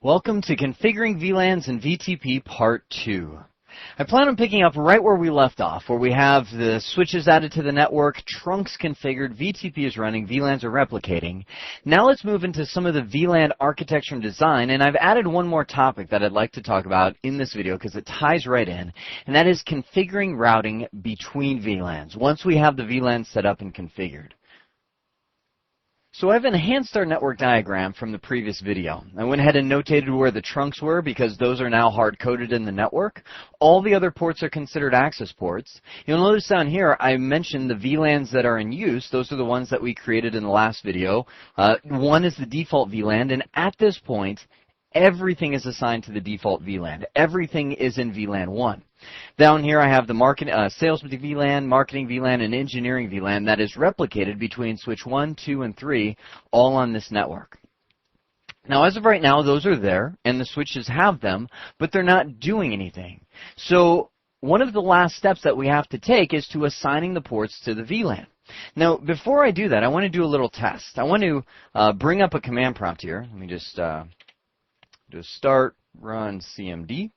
Welcome to Configuring VLANs and VTP Part 2. I plan on picking up right where we left off, where we have the switches added to the network, trunks configured, VTP is running, VLANs are replicating. Now let's move into some of the VLAN architecture and design, and I've added one more topic that I'd like to talk about in this video because it ties right in, and that is configuring routing between VLANs, once we have the VLAN set up and configured. So I've enhanced our network diagram from the previous video. I went ahead and notated where the trunks were because those are now hard-coded in the network. All the other ports are considered access ports. You'll notice down here I mentioned the VLANs that are in use. Those are the ones that we created in the last video. One is the default VLAN, and at this point, everything is assigned to the default VLAN. Everything is in VLAN 1. Down here I have the sales VLAN, marketing VLAN, and engineering VLAN that is replicated between switch 1, 2, and 3, all on this network. Now as of right now, those are there, and the switches have them, but they're not doing anything. So one of the last steps that we have to take is to assigning the ports to the VLAN. Now before I do that, I want to do a little test. I want to bring up a command prompt here. Let me just do a start, run CMD.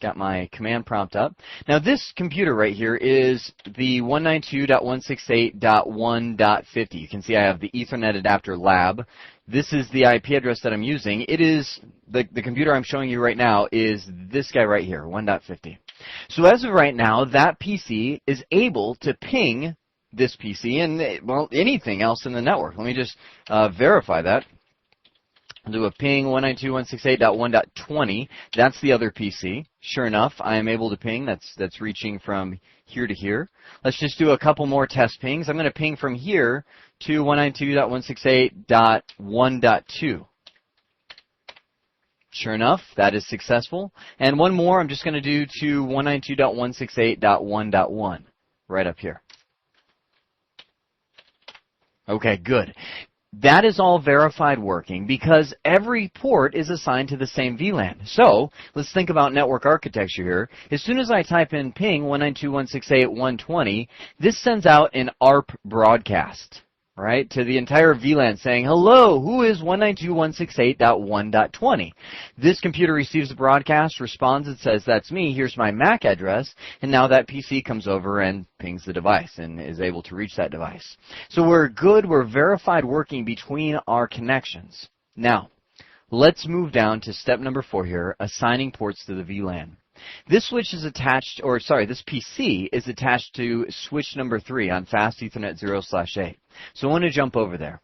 Got my command prompt up. Now this computer right here is the 192.168.1.50. You can see I have the Ethernet adapter lab. This is the IP address that I'm using. It is, the computer I'm showing you right now is this guy right here, 1.50. So as of right now, that PC is able to ping this PC and, well, anything else in the network. Let me just verify that. I'll do a ping 192.168.1.20. That's the other PC. Sure enough, I am able to ping. That's reaching from here to here. Let's just do a couple more test pings. I'm going to ping from here to 192.168.1.2. Sure enough, that is successful. And one more I'm just going to do to 192.168.1.1 right up here. Okay, good. That is all verified working because every port is assigned to the same VLAN. So let's think about network architecture here. As soon as I type in ping 192.168.1.20, this sends out an ARP broadcast, right, to the entire VLAN saying, hello, who is 192.168.1.20? This computer receives the broadcast, responds, and says, that's me, here's my MAC address, and now that PC comes over and pings the device and is able to reach that device. So we're good, we're verified working between our connections. Now, let's move down to step number 4 here, assigning ports to the VLAN. This switch is attached, or sorry, this PC is attached to switch number 3 on Fast Ethernet 0/8. So I want to jump over there.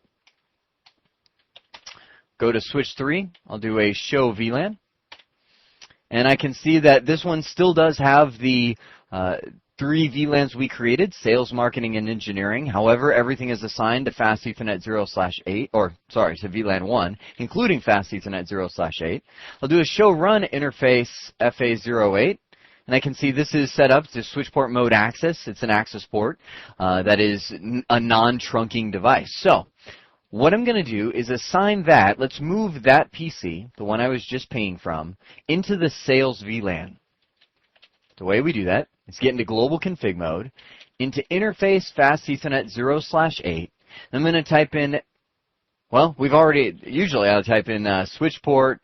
Go to switch 3. I'll do a show VLAN. And I can see that this one still does have the 3 VLANs we created, sales, marketing, and engineering. However, everything is assigned to Fast Ethernet 0/8, or sorry, to VLAN 1, including Fast Ethernet 0/8. I'll do a show run interface FA08. And I can see this is set up to switch port mode access. It's an access port that is a non-trunking device. So what I'm going to do is assign that. Let's move that PC, the one I was just pinging from, into the sales VLAN. The way we do that is get into global config mode, into interface Fast Ethernet 0/8. I'm going to type in, well, usually I'll type in switch port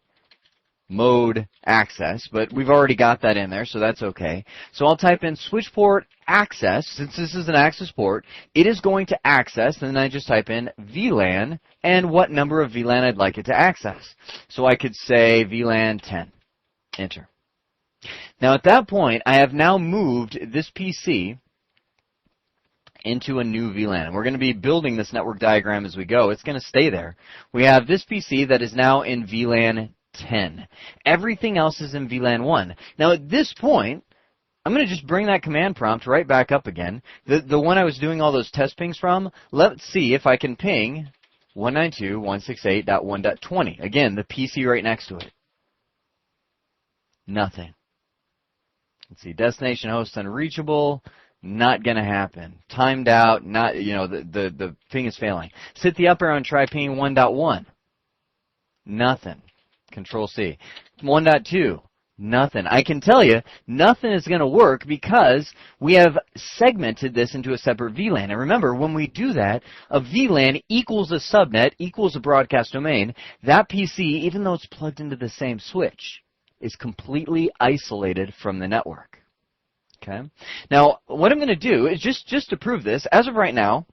mode access, but we've already got that in there, so that's okay. So I'll type in switch port access. Since this is an access port, it is going to access, and then I just type in VLAN and what number of VLAN I'd like it to access. So I could say VLAN 10. Enter. Now at that point, I have now moved this PC into a new VLAN. And we're going to be building this network diagram as we go. It's going to stay there. We have this PC that is now in VLAN 10. Everything else is in VLAN 1. Now at this point, I'm going to just bring that command prompt right back up again. The one I was doing all those test pings from, let's see if I can ping 192.168.1.20. Again, the PC right next to it. Nothing. Let's see, destination host unreachable, not going to happen. Timed out, not, the thing is failing. Hit the up arrow and try ping 1.1. Nothing. Control C. 1.2. Nothing. I can tell you, nothing is going to work because we have segmented this into a separate VLAN. And remember, when we do that, a VLAN equals a subnet equals a broadcast domain. That PC, even though it's plugged into the same switch, is completely isolated from the network. Okay. Now, what I'm going to do is just to prove this, as of right now,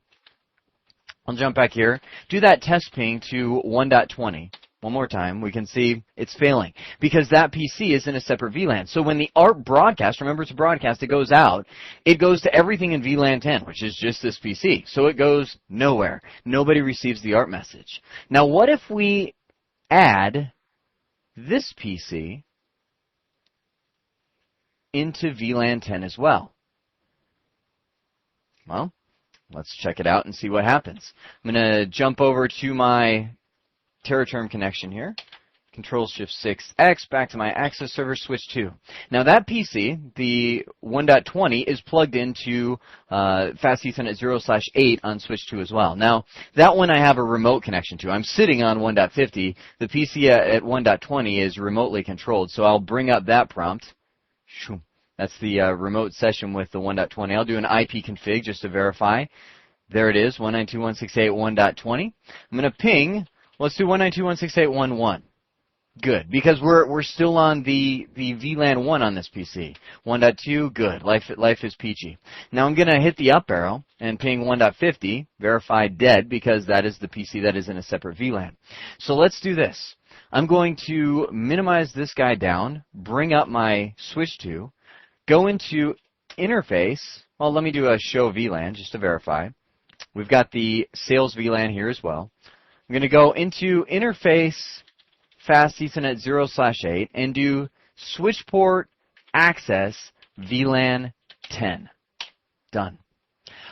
I'll jump back here, do that test ping to 1.20. One more time, we can see it's failing because that PC is in a separate VLAN. So when the ARP broadcast, remember it's a broadcast, it goes out, it goes to everything in VLAN 10, which is just this PC. So it goes nowhere. Nobody receives the ARP message. Now what if we add this PC into VLAN 10 as well? Well, let's check it out and see what happens. I'm going to jump over to my TerraTerm connection here. Control-Shift-6X back to my access server, switch 2. Now that PC, the 1.20, is plugged into Fast Ethernet 0/8 on switch 2 as well. Now that one I have a remote connection to. I'm sitting on 1.50. The PC at 1.20 is remotely controlled, so I'll bring up that prompt. That's the remote session with the 1.20. I'll do an IP config just to verify. There it is, 192.168.1.20. I'm going to ping. Let's do 192.168.1.1. Good, because we're still on the VLAN 1 on this PC. 1.2, good. Life is peachy. Now I'm going to hit the up arrow and ping 1.50, verify dead, because that is the PC that is in a separate VLAN. So let's do this. I'm going to minimize this guy down, bring up my switch 2, go into interface. Well, let me do a show VLAN just to verify. We've got the sales VLAN here as well. I'm going to go into interface Fast Ethernet 0/8 and do switch port access VLAN 10. Done.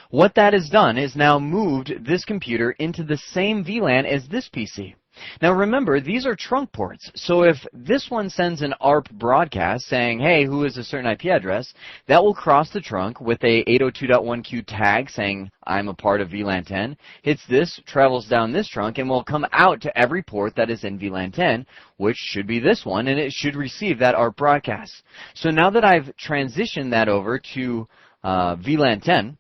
What that has done is now moved this computer into the same VLAN as this PC. Now remember, these are trunk ports, so if this one sends an ARP broadcast saying, hey, who is a certain IP address, that will cross the trunk with a 802.1q tag saying, I'm a part of VLAN 10, hits this, travels down this trunk, and will come out to every port that is in VLAN 10, which should be this one, and it should receive that ARP broadcast. So now that I've transitioned that over to VLAN 10, I'm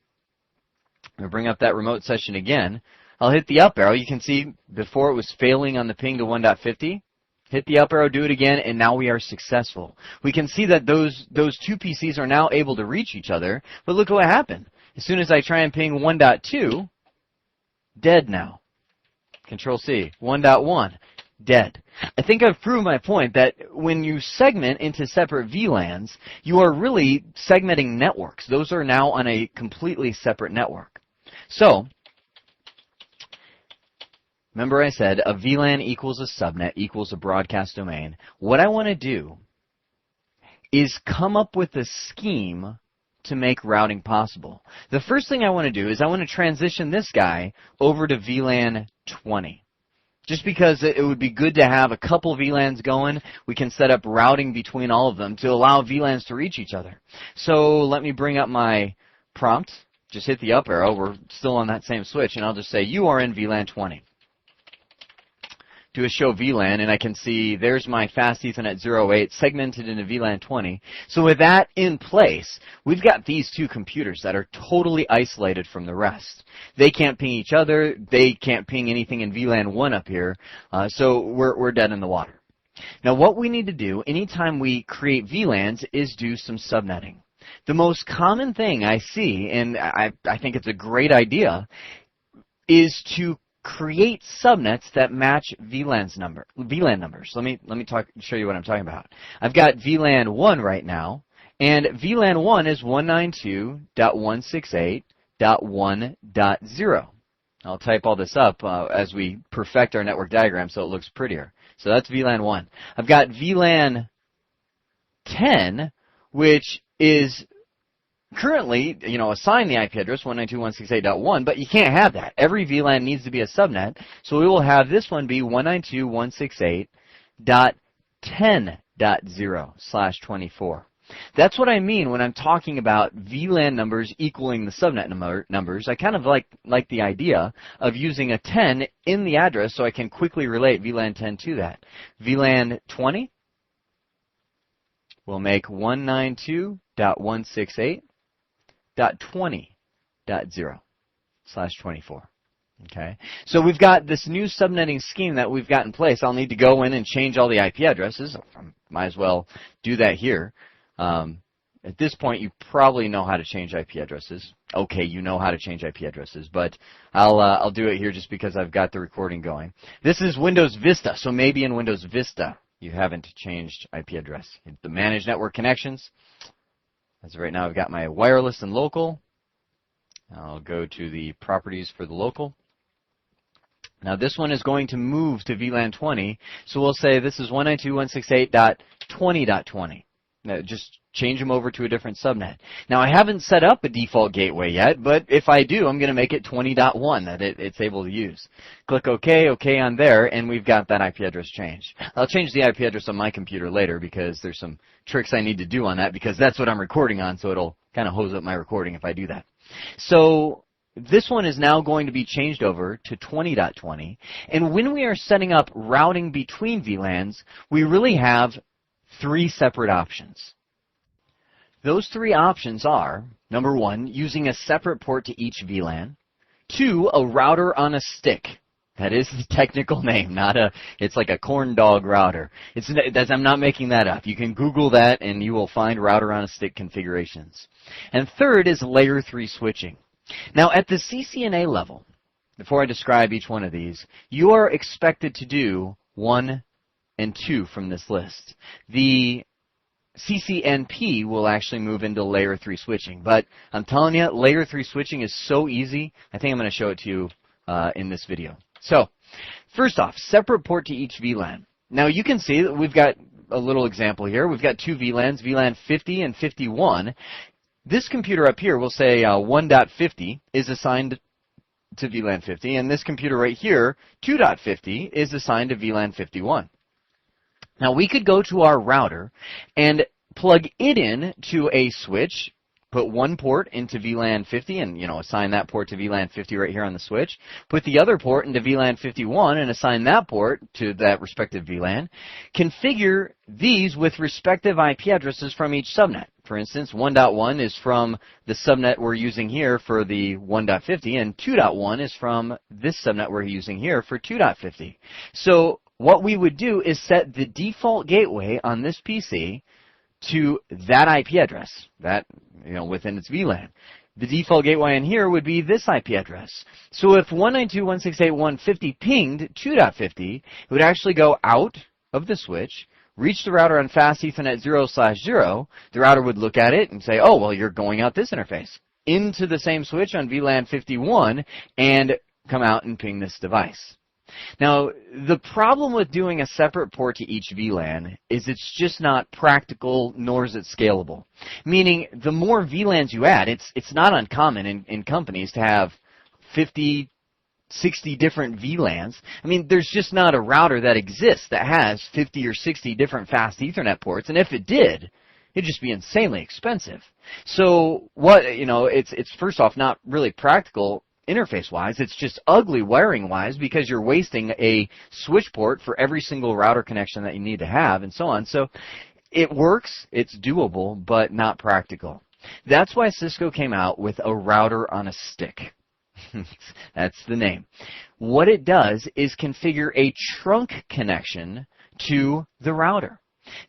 going to bring up that remote session again. I'll hit the up arrow. You can see before it was failing on the ping to 1.50. Hit the up arrow, do it again, and now we are successful. We can see that those two PCs are now able to reach each other, but look what happened. As soon as I try and ping 1.2, dead now. Control-C, 1.1, dead. I think I've proved my point that when you segment into separate VLANs, you are really segmenting networks. Those are now on a completely separate network. So, remember I said a VLAN equals a subnet equals a broadcast domain. What I want to do is come up with a scheme to make routing possible. The first thing I want to do is I want to transition this guy over to VLAN 20. Just because it would be good to have a couple VLANs going, we can set up routing between all of them to allow VLANs to reach each other. So let me bring up my prompt. Just hit the up arrow. We're still on that same switch, and I'll just say you are in VLAN 20. Do a show VLAN, and I can see there's my Fast Ethernet 08 segmented into VLAN 20. So with that in place, we've got these two computers that are totally isolated from the rest. They can't ping each other. They can't ping anything in VLAN 1 up here. So we're dead in the water. Now what we need to do anytime we create VLANs is do some subnetting. The most common thing I see, and I think it's a great idea, is to create subnets that match VLAN numbers. Let me show you what I'm talking about. I've got VLAN 1 right now, and VLAN 1 is 192.168.1.0. I'll type all this up as we perfect our network diagram so it looks prettier. So that's VLAN 1. I've got VLAN 10, which is currently, assigned the IP address 192.168.1, but you can't have that. Every VLAN needs to be a subnet, so we will have this one be 192.168.10.0/24. That's what I mean when I'm talking about VLAN numbers equaling the subnet numbers. I kind of like the idea of using a 10 in the address so I can quickly relate VLAN 10 to that. VLAN 20, we'll make 192.168.20.0/24. Okay, so we've got this new subnetting scheme that we've got in place. I'll need to go in and change all the IP addresses. Might as well do that here. At this point, you probably know how to change IP addresses. Okay, you know how to change IP addresses, but I'll do it here just because I've got the recording going. This is Windows Vista, so maybe in Windows Vista you haven't changed IP address. The Manage Network Connections. As of right now, I've got my wireless and local. I'll go to the properties for the local. Now this one is going to move to VLAN 20, so we'll say this is 192.168.20.20. Now just change them over to a different subnet. Now I haven't set up a default gateway yet, but if I do, I'm going to make it 20.1 that it's able to use. Click OK, OK on there, and we've got that IP address changed. I'll change the IP address on my computer later because there's some tricks I need to do on that because that's what I'm recording on, so it'll kind of hose up my recording if I do that. So this one is now going to be changed over to 20.20, and when we are setting up routing between VLANs, we really have three separate options. Those three options are, number one, using a separate port to each VLAN. Two, a router on a stick. That is the technical name, it's like a corn dog router. I'm not making that up. You can Google that and you will find router on a stick configurations. And third is layer 3 switching. Now at the CCNA level, before I describe each one of these, you are expected to do 1 and 2 from this list. The CCNP will actually move into layer 3 switching, but I'm telling you, layer 3 switching is so easy, I think I'm going to show it to you in this video. So, first off, separate port to each VLAN. Now you can see that we've got a little example here. We've got two VLANs, VLAN 50 and 51. This computer up here will say 1.50 is assigned to VLAN 50, and this computer right here, 2.50, is assigned to VLAN 51. Now we could go to our router and plug it in to a switch, put one port into VLAN 50 and assign that port to VLAN 50 right here on the switch, put the other port into VLAN 51 and assign that port to that respective VLAN, configure these with respective IP addresses from each subnet. For instance, 1.1 is from the subnet we're using here for the 1.50, and 2.1 is from this subnet we're using here for 2.50. So what we would do is set the default gateway on this PC to that IP address, that within its VLAN. The default gateway in here would be this IP address. So if 192.168.150 pinged 2.50, it would actually go out of the switch, reach the router on fast Ethernet 0/0. The router would look at it and say, oh, well, you're going out this interface, into the same switch on VLAN 51, and come out and ping this device. Now, the problem with doing a separate port to each VLAN is it's just not practical, nor is it scalable. Meaning, the more VLANs you add, it's not uncommon in companies to have 50, 60 different VLANs. I mean, there's just not a router that exists that has 50 or 60 different fast Ethernet ports, and if it did, it'd just be insanely expensive. So, it's first off not really practical interface-wise, it's just ugly wiring-wise because you're wasting a switch port for every single router connection that you need to have and so on. So it works, it's doable, but not practical. That's why Cisco came out with a router on a stick. That's the name. What it does is configure a trunk connection to the router.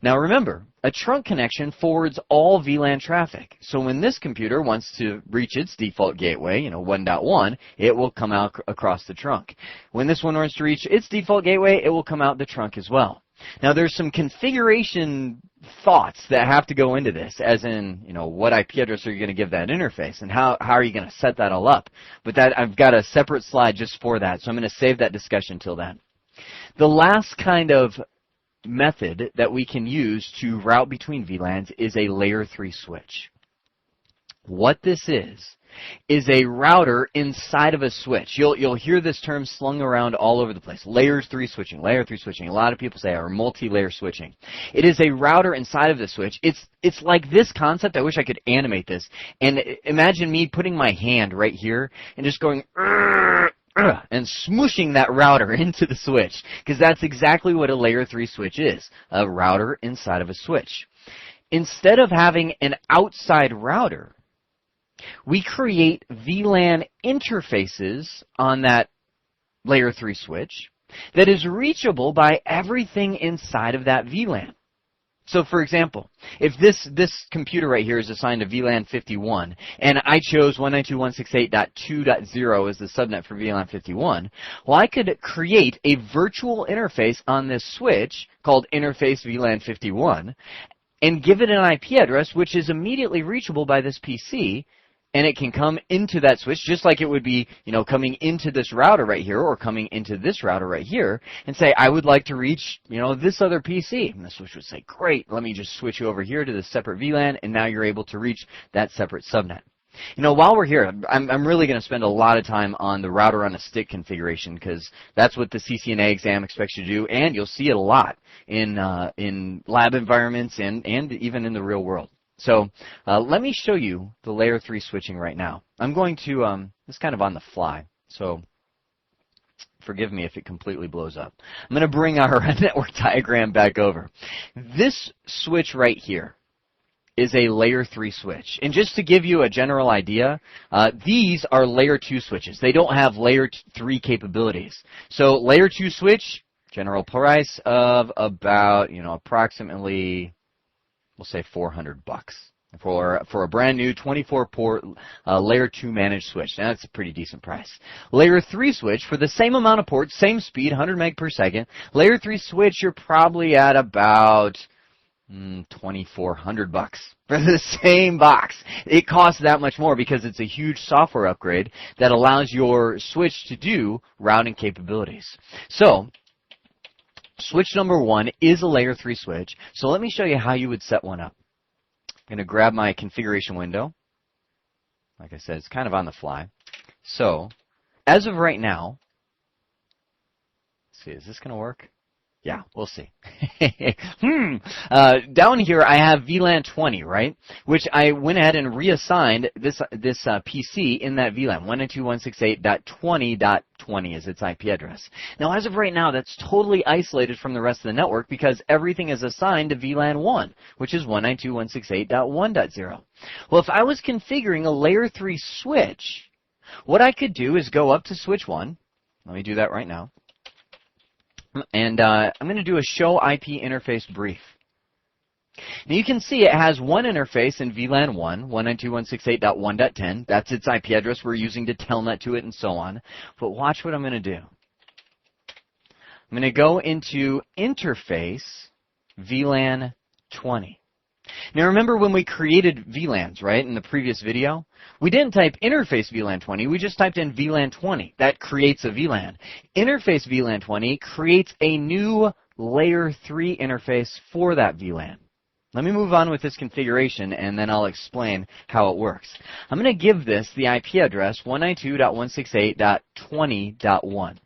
Now remember, a trunk connection forwards all VLAN traffic. So when this computer wants to reach its default gateway, 1.1, it will come out across the trunk. When this one wants to reach its default gateway, it will come out the trunk as well. Now there's some configuration thoughts that have to go into this, as in, what IP address are you going to give that interface, and how are you going to set that all up? But that I've got a separate slide just for that, so I'm going to save that discussion till then. The last kind of method that we can use to route between VLANs is a layer 3 switch. What this is a router inside of a switch. You'll hear this term slung around all over the place. Layer 3 switching, layer 3 switching. A lot of people say, or multi-layer switching. It is a router inside of the switch. It's like this concept. I wish I could animate this. And imagine me putting my hand right here and just going and smooshing that router into the switch, because that's exactly what a layer 3 switch is, a router inside of a switch. instead of having an outside router, we create VLAN interfaces on that layer 3 switch that is reachable by everything inside of that VLAN. So for example, if this computer right here is assigned to VLAN 51, and I chose 192.168.2.0 as the subnet for VLAN 51, well, I could create a virtual interface on this switch called interface VLAN 51 and give it an IP address which is immediately reachable by this PC, and it can come into that switch just like it would be, coming into this router right here or coming into this router right here and say, I would like to reach, this other PC. And the switch would say, great, let me just switch you over here to this separate VLAN, and now you're able to reach that separate subnet. While we're here, I'm really going to spend a lot of time on the router on a stick configuration because that's what the CCNA exam expects you to do, and you'll see it a lot in lab environments and even in the real world. So let me show you the layer 3 switching right now. I'm going to, this is kind of on the fly, so forgive me if it completely blows up. I'm going to bring our network diagram back over. This switch right here is a layer 3 switch. And just to give you a general idea, these are layer 2 switches. They don't have layer 3 capabilities. So layer 2 switch, general price of about, approximately, we'll say $400 for a brand new 24-port layer 2 managed switch. Now, that's a pretty decent price. Layer 3 switch for the same amount of ports, same speed, 100 meg per second. Layer 3 switch, you're probably at about $2,400 for the same box. It costs that much more because it's a huge software upgrade that allows your switch to do routing capabilities. So, switch number 1 is a layer 3 switch. So let me show you how you would set one up. I'm going to grab my configuration window. Like I said, it's kind of on the fly. So, as of right now, let's see, is this going to work? Yeah, we'll see. Down here I have VLAN 20, right? Which I went ahead and reassigned this PC in that VLAN. 192.168.20.20 is its IP address. Now, as of right now, that's totally isolated from the rest of the network because everything is assigned to VLAN 1, which is 192.168.1.0. Well, if I was configuring a layer 3 switch, what I could do is go up to switch 1. Let me do that right now. And I'm going to do a show IP interface brief. Now you can see it has one interface in VLAN 1, 192.168.1.10. That's its IP address we're using to telnet to it and so on. But watch what I'm going to do. I'm going to go into interface VLAN 20. Now remember when we created VLANs, right, in the previous video? We didn't type interface VLAN 20, we just typed in VLAN 20. That creates a VLAN. Interface VLAN 20 creates a new layer 3 interface for that VLAN. Let me move on with this configuration and then I'll explain how it works. I'm going to give this the IP address 192.168.20.1,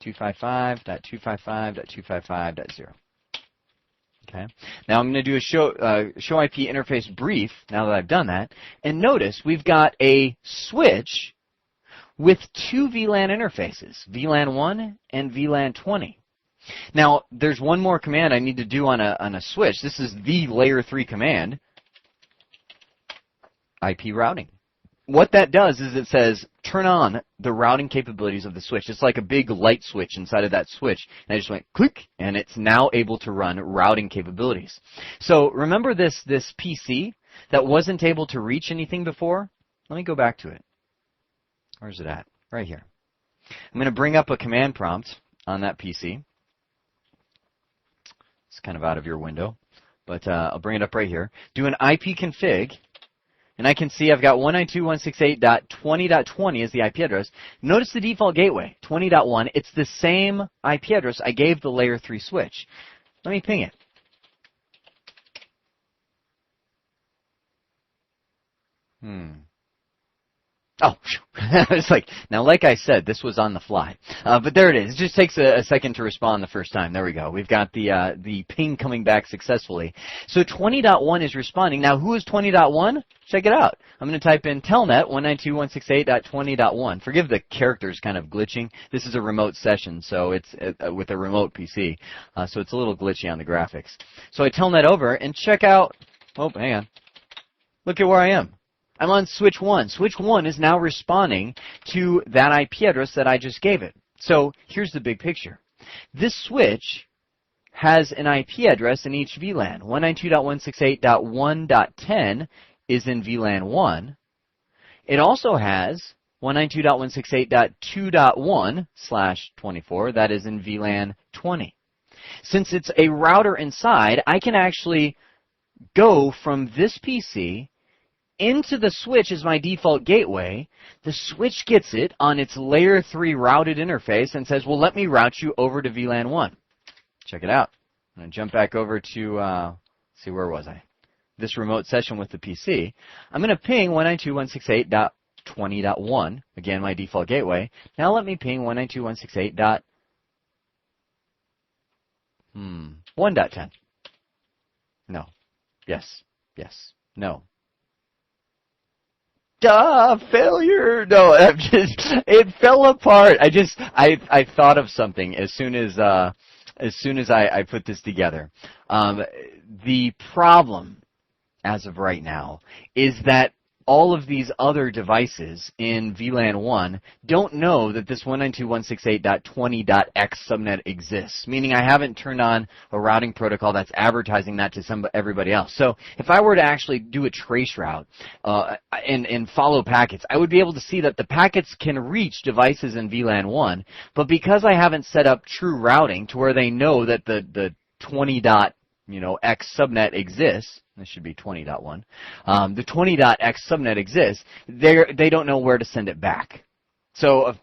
255.255.255.0. Okay. Now I'm going to do a show IP interface brief now that I've done that. And notice we've got a switch with two VLAN interfaces, VLAN 1 and VLAN 20. Now there's one more command I need to do on a switch. This is the layer 3 command, IP routing. What that does is it says turn on the routing capabilities of the switch. It's like a big light switch inside of that switch. And I just went click, and it's now able to run routing capabilities. So remember this PC that wasn't able to reach anything before? Let me go back to it. Where's it at? Right here. I'm going to bring up a command prompt on that PC. It's kind of out of your window, but I'll bring it up right here. Do an IP config. And I can see I've got 192.168.20.20 as the IP address. Notice the default gateway, 20.1. It's the same IP address I gave the layer 3 switch. Let me ping it. Oh, it's like, now like I said, this was on the fly. But there it is. It just takes a second to respond the first time. There we go. We've got the ping coming back successfully. So 20.1 is responding. Now who is 20.1? Check it out. I'm going to type in telnet 192.168.20.1. Forgive the characters kind of glitching. This is a remote session, so it's with a remote PC. So it's a little glitchy on the graphics. So I telnet over and check out Oh, hang on. Look at where I am. I'm on switch 1. Switch 1 is now responding to that IP address that I just gave it. So here's the big picture. This switch has an IP address in each VLAN. 192.168.1.10 is in VLAN 1. It also has 192.168.2.1/24, that is in VLAN 20. Since it's a router inside, I can actually go from this PC into the switch as my default gateway. The switch gets it on its layer 3 routed interface and says, well, let me route you over to VLAN 1. Check it out. I'm going to jump back over to, let's see, where was I? This remote session with the PC. I'm going to ping 192.168.20.1, again, my default gateway. Now let me ping 192.168.1.10. No. Yes. Yes. No. Duh, failure. No, it fell apart. I thought of something as soon as I put this together. The problem, as of right now, is that all of these other devices in VLAN 1 don't know that this 192.168.20.x subnet exists, meaning I haven't turned on a routing protocol that's advertising that to everybody else. So if I were to actually do a trace route and follow packets, I would be able to see that the packets can reach devices in VLAN 1, but because I haven't set up true routing to where they know that the 20.x subnet exists, this should be 20.1. The 20.x subnet exists. They don't know where to send it back. So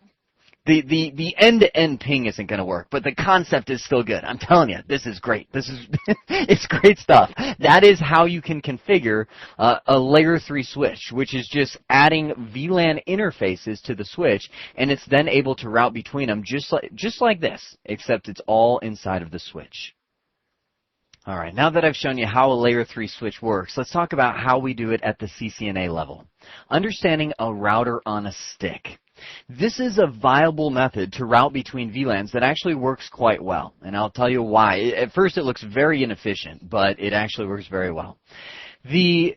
the end-to-end ping isn't going to work, but the concept is still good. I'm telling you, this is great. This is it's great stuff. That is how you can configure a layer 3 switch, which is just adding VLAN interfaces to the switch, and it's then able to route between them just like this, except it's all inside of the switch. All right, now that I've shown you how a layer 3 switch works, let's talk about how we do it at the CCNA level. Understanding a router on a stick. This is a viable method to route between VLANs that actually works quite well, and I'll tell you why. At first it looks very inefficient, but it actually works very well. The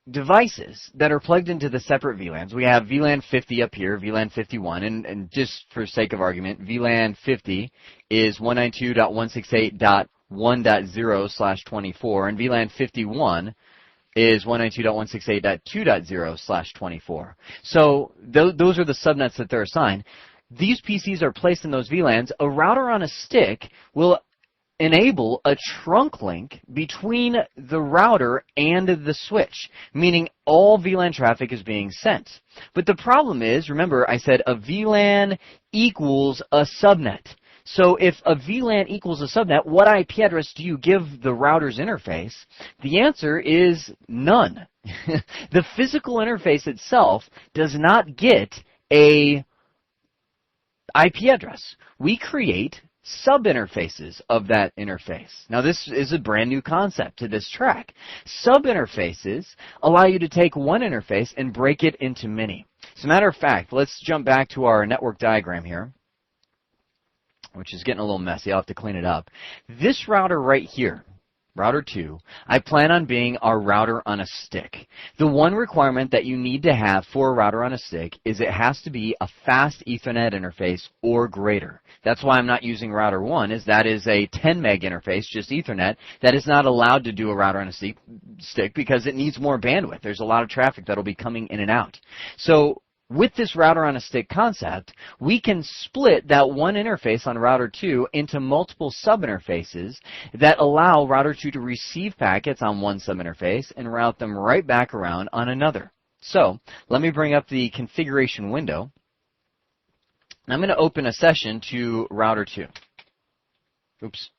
devices that are plugged into the separate VLANs, we have VLAN 50 up here, VLAN 51, and just for sake of argument, VLAN 50 is 192.168.1.0/24, and VLAN 51 is 192.168.2.0/24. So those are the subnets that they're assigned. These PCs are placed in those VLANs. A router on a stick will enable a trunk link between the router and the switch, meaning all VLAN traffic is being sent. But the problem is, remember I said a VLAN equals a subnet. So if a VLAN equals a subnet, what IP address do you give the router's interface? The answer is none. The physical interface itself does not get a IP address. We create sub-interfaces of that interface. Now this is a brand new concept to this track. Sub-interfaces allow you to take one interface and break it into many. As a matter of fact, let's jump back to our network diagram here, which is getting a little messy. I'll have to clean it up. This router right here, router 2, I plan on being our router on a stick. The one requirement that you need to have for a router on a stick is it has to be a fast Ethernet interface or greater. That's why I'm not using router 1, is that is a 10 meg interface, just Ethernet, that is not allowed to do a router on a stick because it needs more bandwidth. There's a lot of traffic that will be coming in and out. So with this router on a stick concept, we can split that one interface on router 2 into multiple sub-interfaces that allow router 2 to receive packets on one sub-interface and route them right back around on another. So let me bring up the configuration window. I'm going to open a session to router 2. Oops.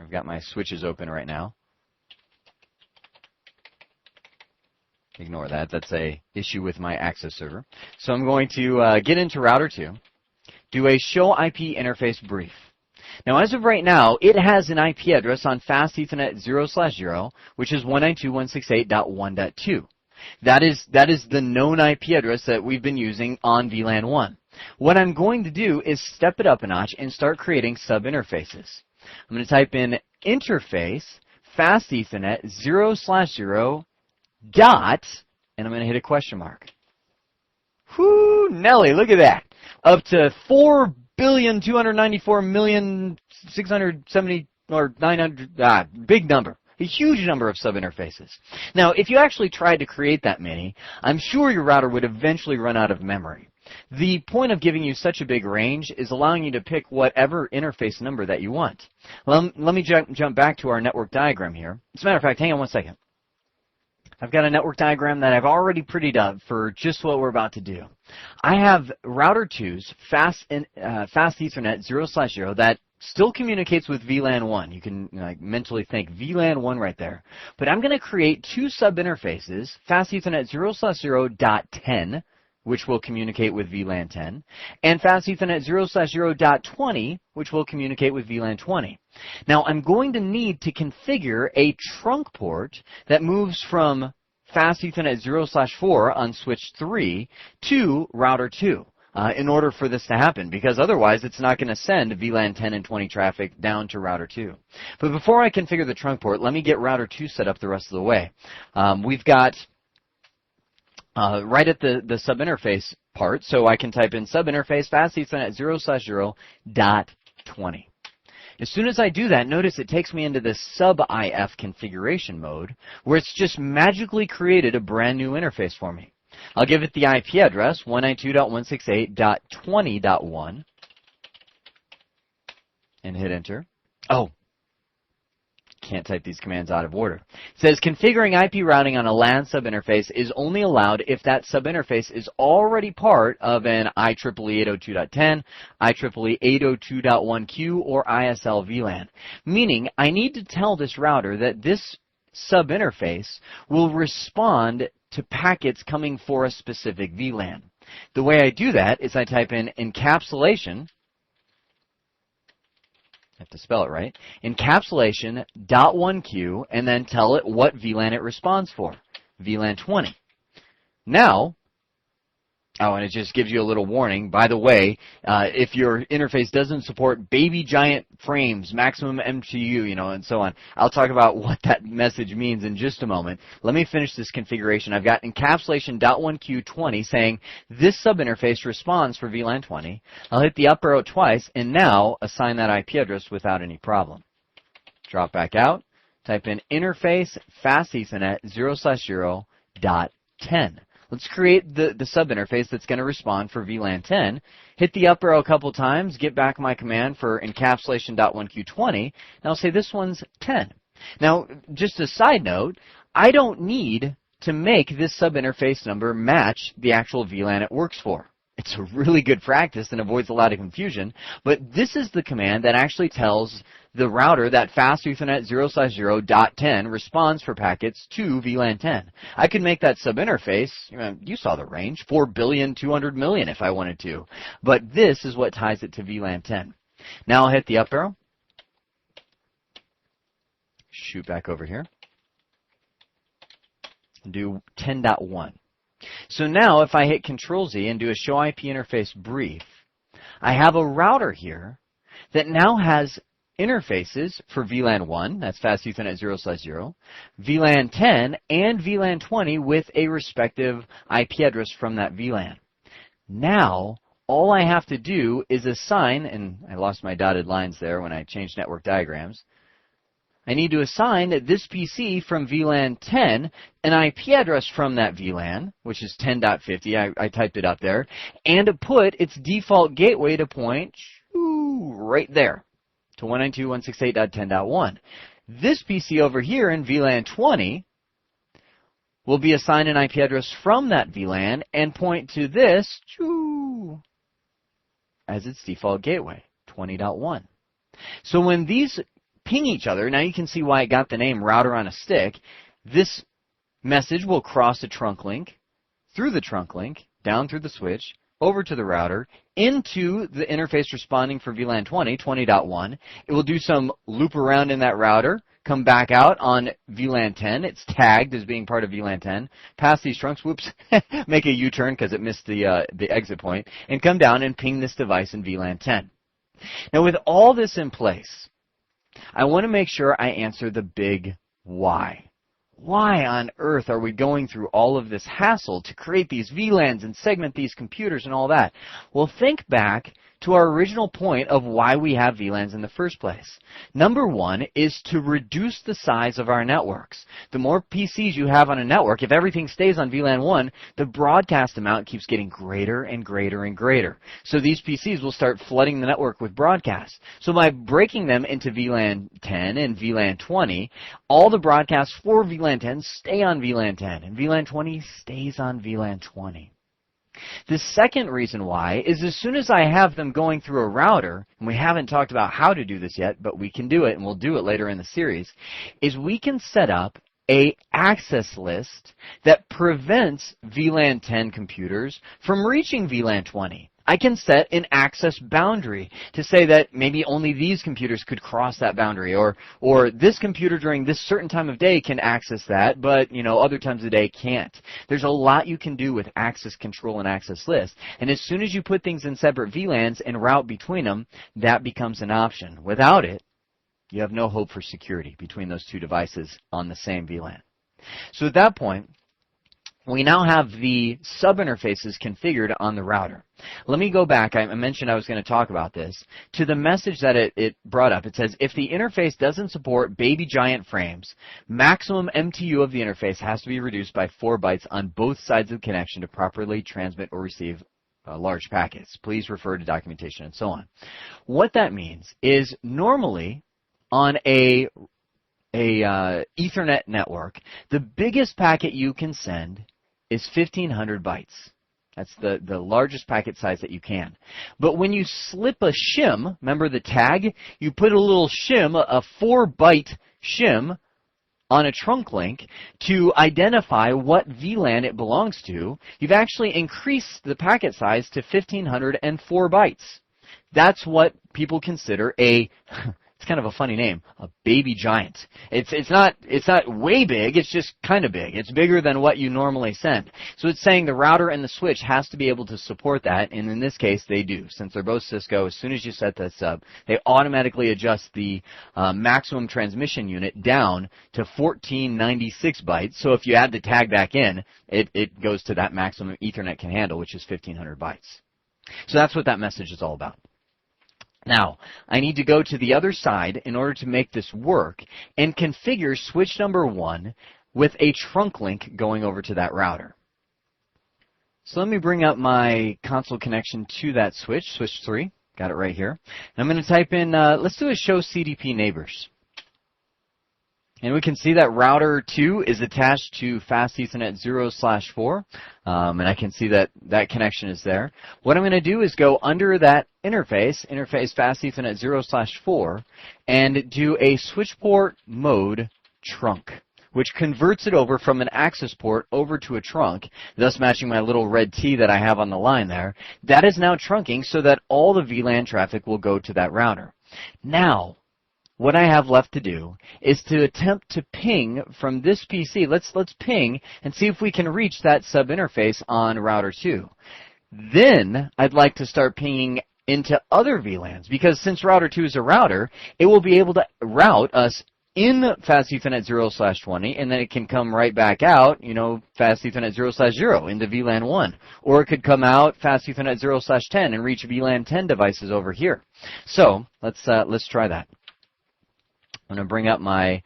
I've got my switches open right now. Ignore that. That's an issue with my access server. So I'm going to get into router 2, do a show IP interface brief. Now, as of right now, it has an IP address on fast Ethernet 0/0, which is 192.168.1.2. That is the known IP address that we've been using on VLAN 1. What I'm going to do is step it up a notch and start creating sub-interfaces. I'm going to type in interface fast Ethernet 0/0 dot, and I'm going to hit a question mark. Whoo, Nelly, look at that. Up to 4,294,670 or 900, big number. A huge number of subinterfaces. Now, if you actually tried to create that many, I'm sure your router would eventually run out of memory. The point of giving you such a big range is allowing you to pick whatever interface number that you want. Well, let me jump back to our network diagram here. As a matter of fact, hang on one second. I've got a network diagram that I've already prettied up for just what we're about to do. I have router 2's fast Ethernet 0/0 that still communicates with VLAN 1. You can mentally think VLAN 1 right there. But I'm going to create two sub-interfaces, fast Ethernet 0/0.10, which will communicate with VLAN 10, and fast Ethernet 0/0.20, which will communicate with VLAN 20. Now, I'm going to need to configure a trunk port that moves from fast Ethernet 0/4 on switch 3 to router 2. In order for this to happen, because otherwise it's not going to send VLAN 10 and 20 traffic down to router 2. But before I configure the trunk port, let me get router 2 set up the rest of the way. We've got right at the subinterface part, so I can type in subinterface fast Ethernet 0/0.20. As soon as I do that, notice it takes me into this sub-IF configuration mode, where it's just magically created a brand new interface for me. I'll give it the IP address, 192.168.20.1, and hit enter. Oh, can't type these commands out of order. It says configuring IP routing on a LAN subinterface is only allowed if that subinterface is already part of an IEEE 802.10, IEEE 802.1Q, or ISL VLAN, meaning I need to tell this router that this subinterface will respond to packets coming for a specific VLAN. The way I do that is I type in encapsulation, I have to spell it right, encapsulation.1Q, and then tell it what VLAN it responds for, VLAN 20. Now, oh, and it just gives you a little warning. By the way, if your interface doesn't support baby giant frames, maximum MTU, and so on, I'll talk about what that message means in just a moment. Let me finish this configuration. I've got encapsulation.1Q20 saying this subinterface responds for VLAN 20. I'll hit the up arrow twice, and now assign that IP address without any problem. Drop back out, type in interface fast Ethernet 0/0.10. Let's create the subinterface that's going to respond for VLAN 10. Hit the up arrow a couple times, get back my command for encapsulation.1Q20, and I'll say this one's 10. Now, just a side note, I don't need to make this subinterface number match the actual VLAN it works for. It's a really good practice and avoids a lot of confusion, but this is the command that actually tells the router that fast Ethernet 0/0.10 responds for packets to VLAN 10. I could make that subinterface, you saw the range, 4,200,000,000 if I wanted to, but this is what ties it to VLAN 10. Now I'll hit the up arrow, shoot back over here, and do 10.1. So now if I hit Control-Z and do a show IP interface brief, I have a router here that now has interfaces for VLAN 1, that's fast Ethernet 0/0, VLAN 10, and VLAN 20 with a respective IP address from that VLAN. Now, all I have to do is assign, and I lost my dotted lines there when I changed network diagrams, I need to assign this PC from VLAN 10 an IP address from that VLAN, which is 10.50, I typed it up there, and to put its default gateway to point right there to 192.168.10.1. This PC over here in VLAN 20 will be assigned an IP address from that VLAN and point to this as its default gateway, 20.1. So when these ping each other, now you can see why it got the name router on a stick. This message will cross a trunk link, through the trunk link, down through the switch, over to the router, into the interface responding for VLAN 20, 20.1. It will do some loop around in that router, come back out on VLAN 10. It's tagged as being part of VLAN 10. Pass these trunks, whoops, make a U-turn because it missed the exit point, and come down and ping this device in VLAN 10. Now with all this in place, I want to make sure I answer the big why? Why on earth are we going through all of this hassle to create these VLANs and segment these computers and all that? Well, think back to our original point of why we have VLANs in the first place. Number one is to reduce the size of our networks. The more PCs you have on a network, if everything stays on VLAN 1, the broadcast amount keeps getting greater and greater and greater. So these PCs will start flooding the network with broadcasts. So by breaking them into VLAN 10 and VLAN 20, all the broadcasts for VLAN 10 stay on VLAN 10, and VLAN 20 stays on VLAN 20. The second reason why is as soon as I have them going through a router, and we haven't talked about how to do this yet, but we can do it, and we'll do it later in the series, is we can set up a access list that prevents VLAN 10 computers from reaching VLAN 20. I can set an access boundary to say that maybe only these computers could cross that boundary, or this computer during this certain time of day can access that, but other times of the day can't. There's a lot you can do with access control and access lists, and as soon as you put things in separate VLANs and route between them, that becomes an option. Without it, you have no hope for security between those two devices on the same VLAN. So at that point, we now have the sub-interfaces configured on the router. Let me go back. I mentioned I was going to talk about this. To the message that it brought up, it says, if the interface doesn't support baby giant frames, maximum MTU of the interface has to be reduced by 4 bytes on both sides of the connection to properly transmit or receive large packets. Please refer to documentation and so on. What that means is normally on a Ethernet network, the biggest packet you can send is 1,500 bytes. That's the largest packet size that you can. But when you slip a shim, remember the tag? You put a little shim, a 4-byte shim, on a trunk link to identify what VLAN it belongs to. You've actually increased the packet size to 1,504 bytes. That's what people consider a it's kind of a funny name, a baby giant. It's not way big, it's just kind of big. It's bigger than what you normally send. So it's saying the router and the switch has to be able to support that, and in this case they do. Since they're both Cisco, as soon as you set this up, they automatically adjust the maximum transmission unit down to 1496 bytes. So if you add the tag back in, it goes to that maximum Ethernet can handle, which is 1,500 bytes. So that's what that message is all about. Now, I need to go to the other side in order to make this work and configure switch number 1 with a trunk link going over to that router. So let me bring up my console connection to that switch, switch 3. Got it right here. And I'm going to type in, let's do a show CDP neighbors. And we can see that router 2 is attached to fast Ethernet 0/4, and I can see that that connection is there. What I'm going to do is go under that interface fast Ethernet 0/4, and do a switch port mode trunk, which converts it over from an access port over to a trunk, thus matching my little red T that I have on the line there. That is now trunking so that all the VLAN traffic will go to that router. Now, what I have left to do is to attempt to ping from this PC. Let's ping and see if we can reach that sub-interface on router 2. Then I'd like to start pinging into other VLANs, because since router 2 is a router, it will be able to route us in fast Ethernet 0/20, and then it can come right back out, fast Ethernet 0/0 into VLAN 1. Or it could come out fast Ethernet 0/10 and reach VLAN 10 devices over here. So let's try that. I'm going to bring up my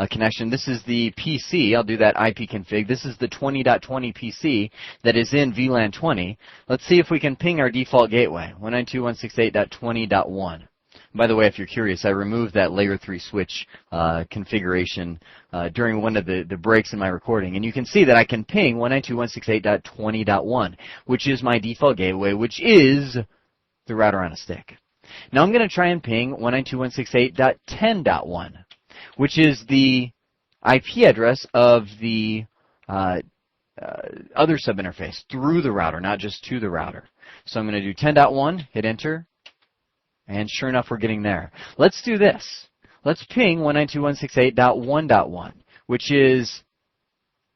connection. This is the PC. I'll do that IP config. This is the 20.20 PC that is in VLAN 20. Let's see if we can ping our default gateway, 192.168.20.1. By the way, if you're curious, I removed that layer 3 switch configuration during one of the breaks in my recording. And you can see that I can ping 192.168.20.1, which is my default gateway, which is the router on a stick. Now I'm going to try and ping 192.168.10.1, which is the IP address of the other sub-interface through the router, not just to the router. So I'm going to do 10.1, hit enter, and sure enough, we're getting there. Let's do this. Let's ping 192.168.1.1, which is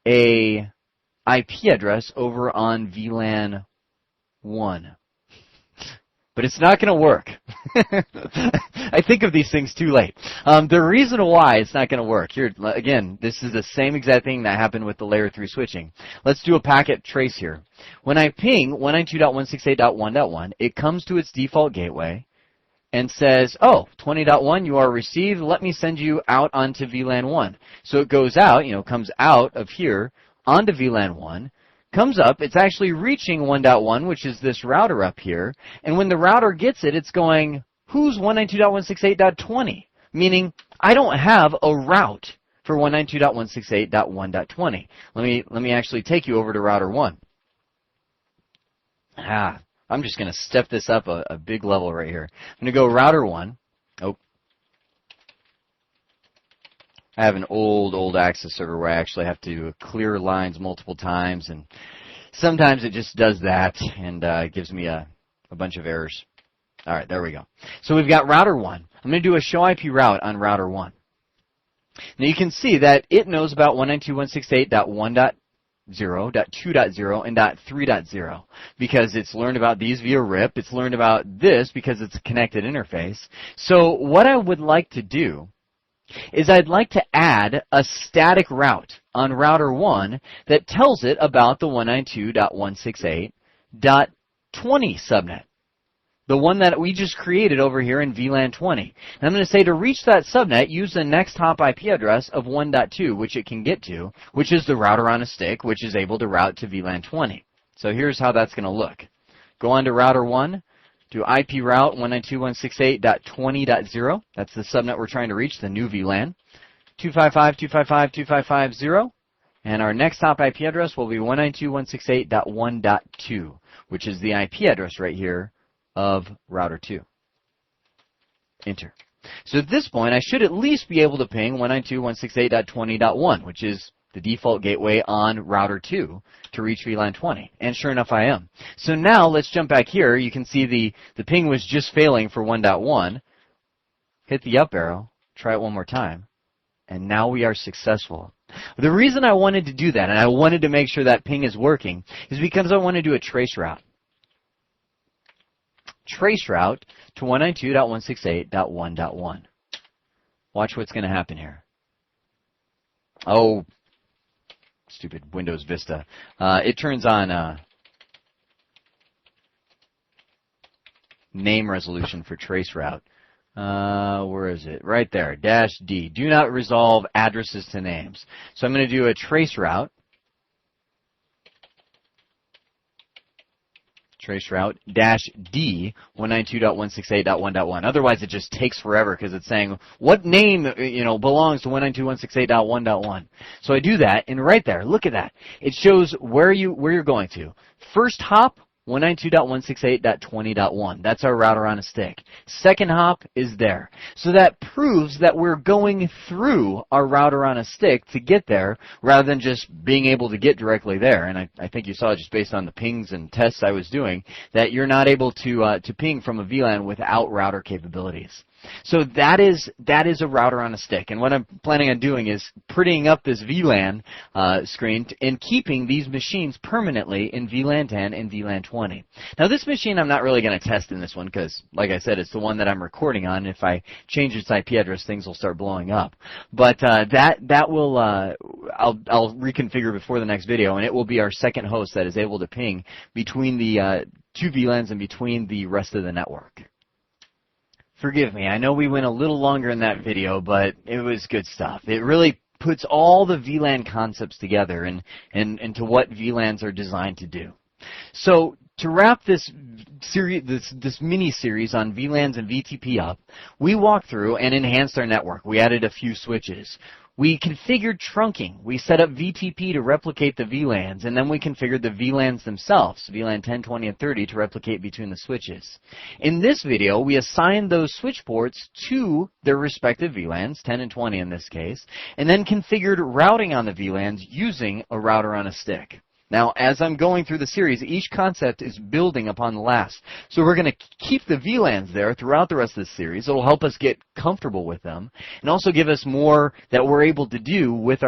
a IP address over on VLAN 1. but it's not going to work. I think of these things too late. The reason why it's not going to work, here, again, this is the same exact thing that happened with the layer 3 switching. Let's do a packet trace here. When I ping 192.168.1.1, it comes to its default gateway and says, oh, 20.1, you are received. Let me send you out onto VLAN 1. So it goes out, comes out of here onto VLAN 1, comes up. It's actually reaching 1.1, which is this router up here. And when the router gets it, it's going, who's 192.168.20? Meaning, I don't have a route for 192.168.1.20. Let me actually take you over to router 1. I'm just going to step this up a big level right here. I'm going to go router 1. Oh. I have an old access server where I actually have to clear lines multiple times, and sometimes it just does that and gives me a bunch of errors. All right, there we go. So we've got router 1. I'm going to do a show IP route on router 1. Now you can see that it knows about 192.168.1.0, .2.0, and .3.0 because it's learned about these via RIP. It's learned about this because it's a connected interface. So what I would like to do is I'd like to add a static route on router 1 that tells it about the 192.168.20 subnet, the one that we just created over here in VLAN 20. And I'm going to say to reach that subnet, use the next hop IP address of 1.2, which it can get to, which is the router on a stick, which is able to route to VLAN 20. So here's how that's going to look. Go on to router 1, do IP route 192.168.20.0. That's the subnet we're trying to reach, the new VLAN. 255.255.255.0. And our next hop IP address will be 192.168.1.2, which is the IP address right here of router 2. Enter. So at this point, I should at least be able to ping 192.168.20.1, which is the default gateway on router 2 to reach VLAN 20. And sure enough, I am. So now let's jump back here. You can see the ping was just failing for 1.1. Hit the up arrow. Try it one more time. And now we are successful. The reason I wanted to do that, and I wanted to make sure that ping is working, is because I want to do a trace route. Trace route to 192.168.1.1. Watch what's going to happen here. Oh, stupid Windows Vista. It turns on name resolution for trace route. Where is it? Right there, -D. Do not resolve addresses to names. So I'm going to do a trace route. Trace route -D 192.168.1.1. Otherwise, it just takes forever because it's saying what name belongs to 192.168.1.1. So I do that, and right there, look at that. It shows where you're going to. First hop 192.168.20.1. That's our router on a stick. Second hop is there. So that proves that we're going through our router on a stick to get there rather than just being able to get directly there. And I think you saw just based on the pings and tests I was doing that you're not able to ping from a VLAN without router capabilities. So that is a router on a stick. And what I'm planning on doing is prettying up this VLAN screen and keeping these machines permanently in VLAN 10 and VLAN 20. Now this machine I'm not really going to test in this one because, like I said, it's the one that I'm recording on. If I change its IP address, things will start blowing up. But that will I'll reconfigure before the next video, and it will be our second host that is able to ping between the two VLANs and between the rest of the network. Forgive me, I know we went a little longer in that video, but it was good stuff. It really puts all the VLAN concepts together and to what VLANs are designed to do. So to wrap this series, this mini-series on VLANs and VTP up, we walked through and enhanced our network. We added a few switches. We configured trunking. We set up VTP to replicate the VLANs, and then we configured the VLANs themselves, VLAN 10, 20, and 30, to replicate between the switches. In this video, we assigned those switch ports to their respective VLANs, 10 and 20 in this case, and then configured routing on the VLANs using a router on a stick. Now, as I'm going through the series, each concept is building upon the last. So we're going to keep the VLANs there throughout the rest of the series. It will help us get comfortable with them and also give us more that we're able to do with our